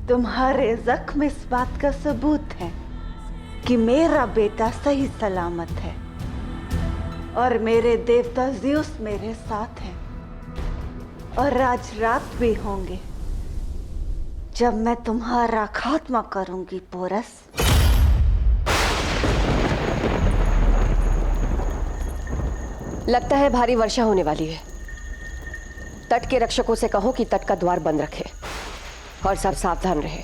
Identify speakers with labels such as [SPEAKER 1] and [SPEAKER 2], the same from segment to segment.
[SPEAKER 1] तुम्हारे जख्म इस बात का सबूत है कि मेरा बेटा सही सलामत है और मेरे देवता ज़्यूस मेरे साथ हैं और आज रात भी होंगे जब मैं तुम्हारा खात्मा करूंगी पोरस।
[SPEAKER 2] लगता है भारी वर्षा होने वाली है। तट के रक्षकों से कहो कि तट का द्वार बंद रखे और सब सावधान रहे।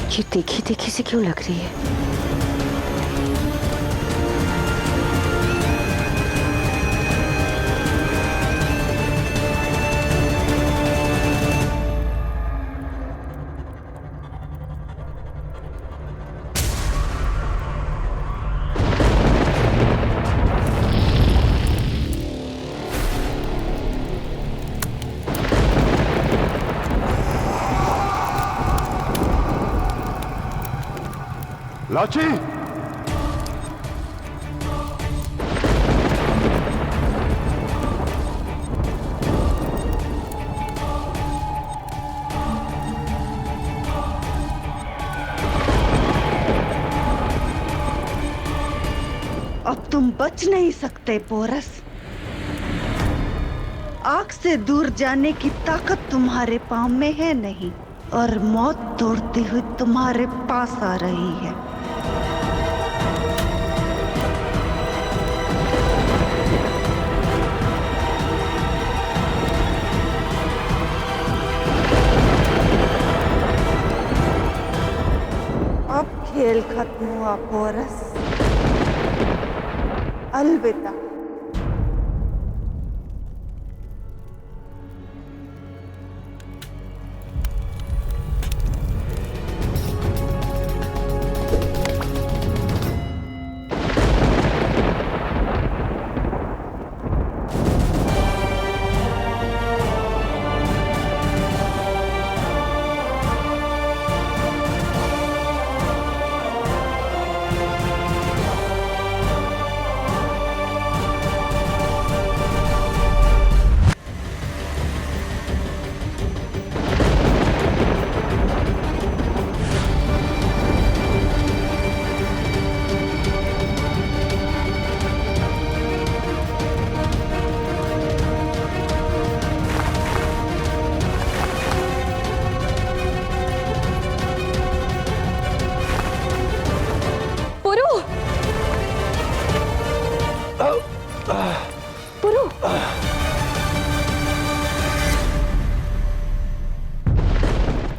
[SPEAKER 2] ये देखी देखी से क्यों लग रही है?
[SPEAKER 3] लाची!
[SPEAKER 1] अब तुम बच नहीं सकते पोरस। आग से दूर जाने की ताकत तुम्हारे पांव में है नहीं और मौत दौड़ती हुई तुम्हारे पास आ रही है। अब खेल खत्म हुआ पोरस। अलविदा।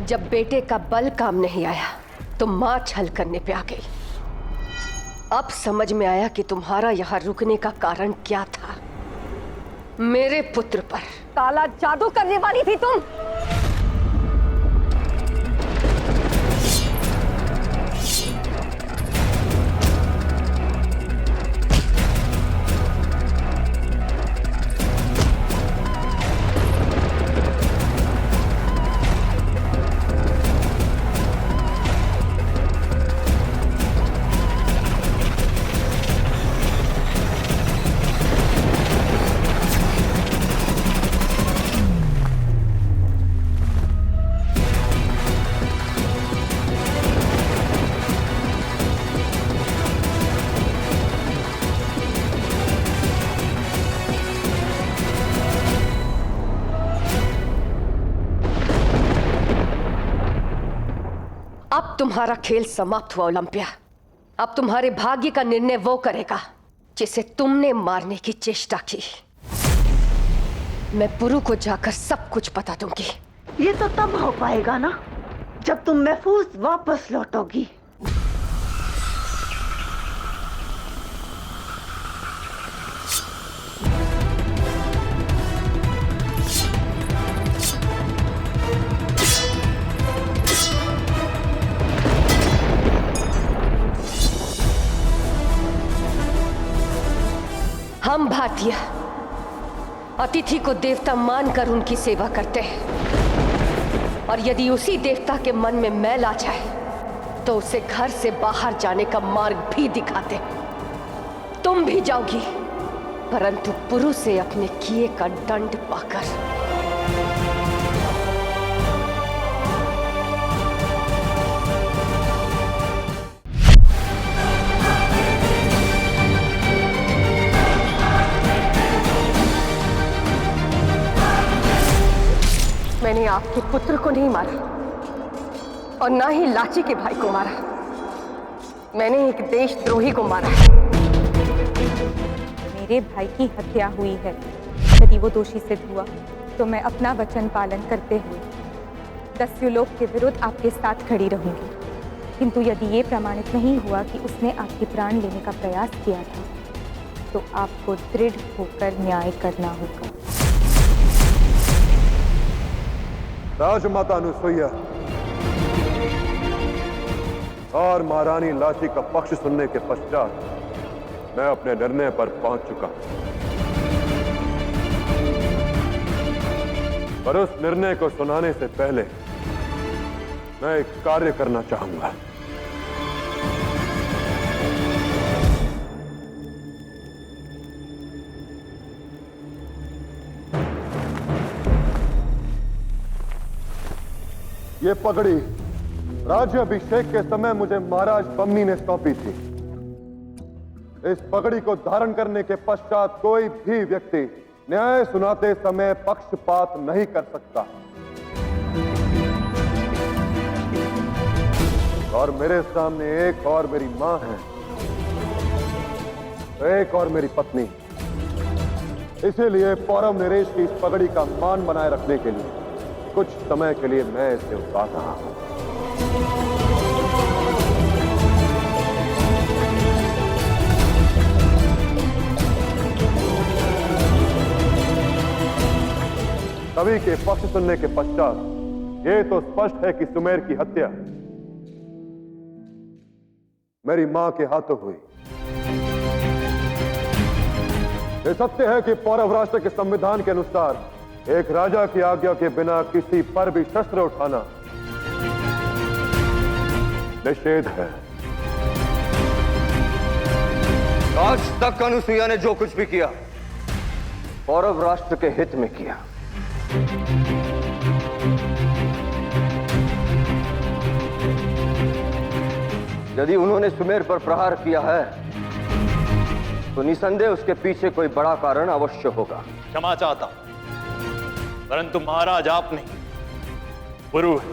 [SPEAKER 2] जब बेटे का बल काम नहीं आया तो मां छल करने पे आ गई। अब समझ में आया कि तुम्हारा यहां रुकने का कारण क्या था। मेरे पुत्र पर काला जादू करने वाली थी तुम। अब तुम्हारा खेल समाप्त हुआ ओलंपिया। अब तुम्हारे भाग्य का निर्णय वो करेगा जिसे तुमने मारने की चेष्टा की। मैं पुरु को जाकर सब कुछ बता दूंगी।
[SPEAKER 1] ये तो तब हो पाएगा ना जब तुम महफूज वापस लौटोगी।
[SPEAKER 2] हम भारतीय अतिथि को देवता मानकर उनकी सेवा करते हैं, और यदि उसी देवता के मन में मैल आ जाए तो उसे घर से बाहर जाने का मार्ग भी दिखाते हैं। तुम भी जाओगी, परंतु पुरु से अपने किए का दंड पाकर। मैंने आपके पुत्र को नहीं मारा और ना ही लाची के भाई को मारा। मैंने एक देशद्रोही को मारा।
[SPEAKER 3] मेरे भाई की हत्या हुई है। यदि वो दोषी सिद्ध हुआ तो मैं अपना वचन पालन करते हुए दस्युलोक के विरुद्ध आपके साथ खड़ी रहूंगी। किंतु यदि ये प्रमाणित नहीं हुआ कि उसने आपके प्राण लेने का प्रयास किया था, तो आपको दृढ़ होकर न्याय करना होगा।
[SPEAKER 4] राजमाता अनुसुईया और महारानी लाची का पक्ष सुनने के पश्चात मैं अपने निर्णय पर पहुंच चुका हूं। पर उस निर्णय को सुनाने से पहले मैं एक कार्य करना चाहूंगा। ये पगड़ी राज्याभिषेक के समय मुझे महाराज बम्मी ने सौंपी थी। इस पगड़ी को धारण करने के पश्चात कोई भी व्यक्ति न्याय सुनाते समय पक्षपात नहीं कर सकता। और मेरे सामने एक और मेरी मां है, एक और मेरी पत्नी। इसीलिए पौरव नरेश की इस पगड़ी का मान बनाए रखने के लिए कुछ समय के लिए मैं इसे उतार रहा हूं। सभी के पक्ष सुनने के पश्चात यह तो स्पष्ट है कि सुमेर की हत्या मेरी मां के हाथों हुई। यह सत्य है कि पौरव राष्ट्र के संविधान के अनुसार एक राजा की आज्ञा के बिना किसी पर भी शस्त्र उठाना निषेध है।
[SPEAKER 5] आज तक अनुसुईया ने जो कुछ भी किया पौरव राष्ट्र के हित में किया। यदि उन्होंने सुमेर पर प्रहार किया है तो निसंदेह उसके पीछे कोई बड़ा कारण अवश्य होगा।
[SPEAKER 6] क्षमा चाहता हूं, परंतु महाराज आप नहीं, गुरु है।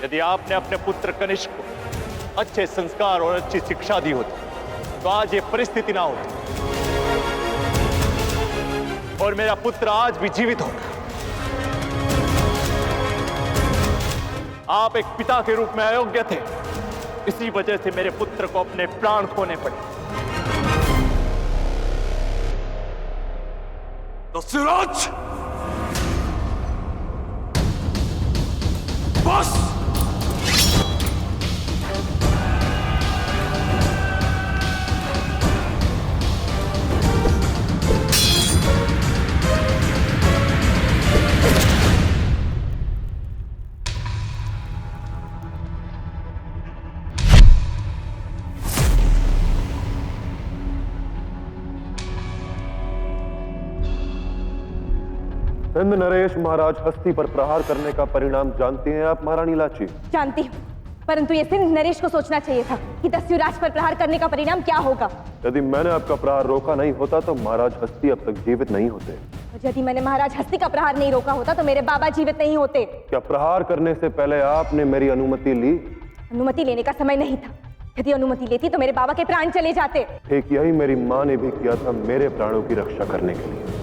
[SPEAKER 6] यदि आपने अपने पुत्र कनिष्क को अच्छे संस्कार और अच्छी शिक्षा दी होती तो आज ये परिस्थिति ना होती और मेरा पुत्र आज भी जीवित होगा। आप एक पिता के रूप में अयोग्य थे, इसी वजह से मेरे पुत्र को अपने प्राण खोने पड़े। दस्युराज, बस!
[SPEAKER 4] सिंध नरेश महाराज हस्ती पर प्रहार करने का परिणाम जानती हैं आप महारानी लाची?
[SPEAKER 3] जानती हूँ, परंतु ये सिंध नरेश को सोचना चाहिए था कि दस्युराज पर प्रहार करने का परिणाम क्या होगा।
[SPEAKER 4] यदि मैंने आपका प्रहार रोका नहीं होता तो महाराज हस्ती अब तक जीवित नहीं होते।
[SPEAKER 3] और यदि मैंने महाराज हस्ती का प्रहार नहीं रोका होता तो मेरे बाबा जीवित नहीं होते।
[SPEAKER 4] क्या प्रहार करने से पहले आपने मेरी अनुमति ली?
[SPEAKER 3] अनुमति लेने का समय नहीं था। यदि अनुमति लेती तो मेरे बाबा के प्राण चले जाते।
[SPEAKER 4] ठीक यही मेरी माँ ने भी किया था मेरे प्राणों की रक्षा करने के लिए।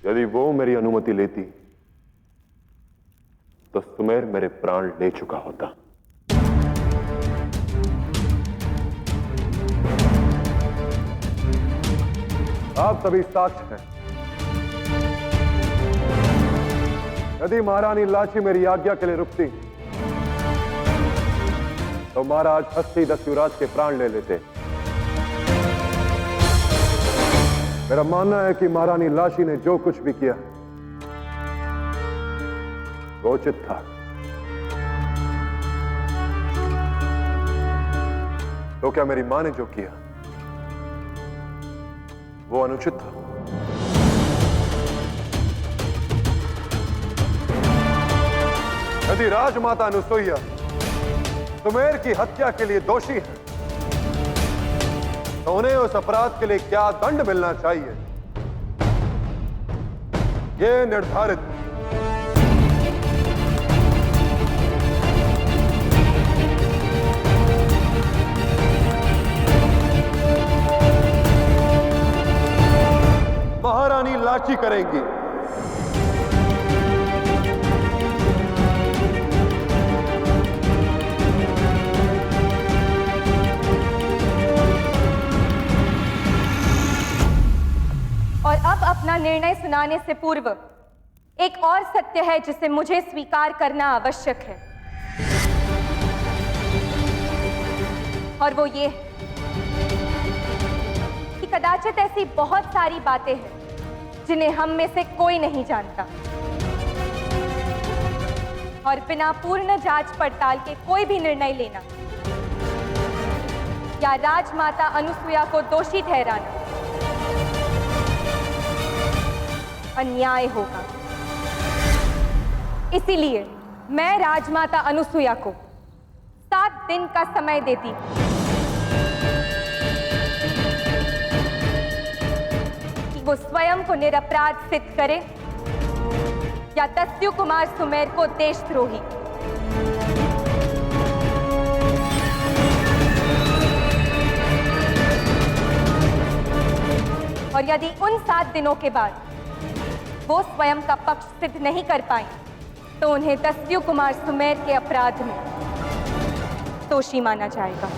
[SPEAKER 4] यदि वो मेरी अनुमति लेती तो सुमेर मेरे प्राण ले चुका होता। आप सभी साक्ष्य हैं। यदि महारानी लाची मेरी आज्ञा के लिए रुकती तो महाराज हस्ती दस्युराज के प्राण ले लेते। मेरा मानना है कि महारानी लाची ने जो कुछ भी किया वो उचित था। तो क्या मेरी मां ने जो किया वो अनुचित था? यदि राजमाता अनुसुईया सुमेर की हत्या के लिए दोषी है तो उन्हें उस अपराध के लिए क्या दंड मिलना चाहिए यह निर्धारित है। महारानी लाची करेंगी।
[SPEAKER 3] और अब अपना निर्णय सुनाने से पूर्व एक और सत्य है जिसे मुझे स्वीकार करना आवश्यक है, और वो ये कि कदाचित ऐसी बहुत सारी बातें हैं जिन्हें हम में से कोई नहीं जानता, और बिना पूर्ण जांच पड़ताल के कोई भी निर्णय लेना या राजमाता अनुसुईया को दोषी ठहराना अन्याय होगा। इसीलिए मैं राजमाता अनुसुईया को 7 दिन का समय देती हूं कि वो स्वयं को निरपराध सिद्ध करे या दस्यु कुमार सुमेर को देशद्रोही। और यदि उन 7 दिनों के बाद वो स्वयं का पक्ष सिद्ध नहीं कर पाए तो उन्हें दस्यु कुमार सुमेर के अपराध में दोषी माना जाएगा।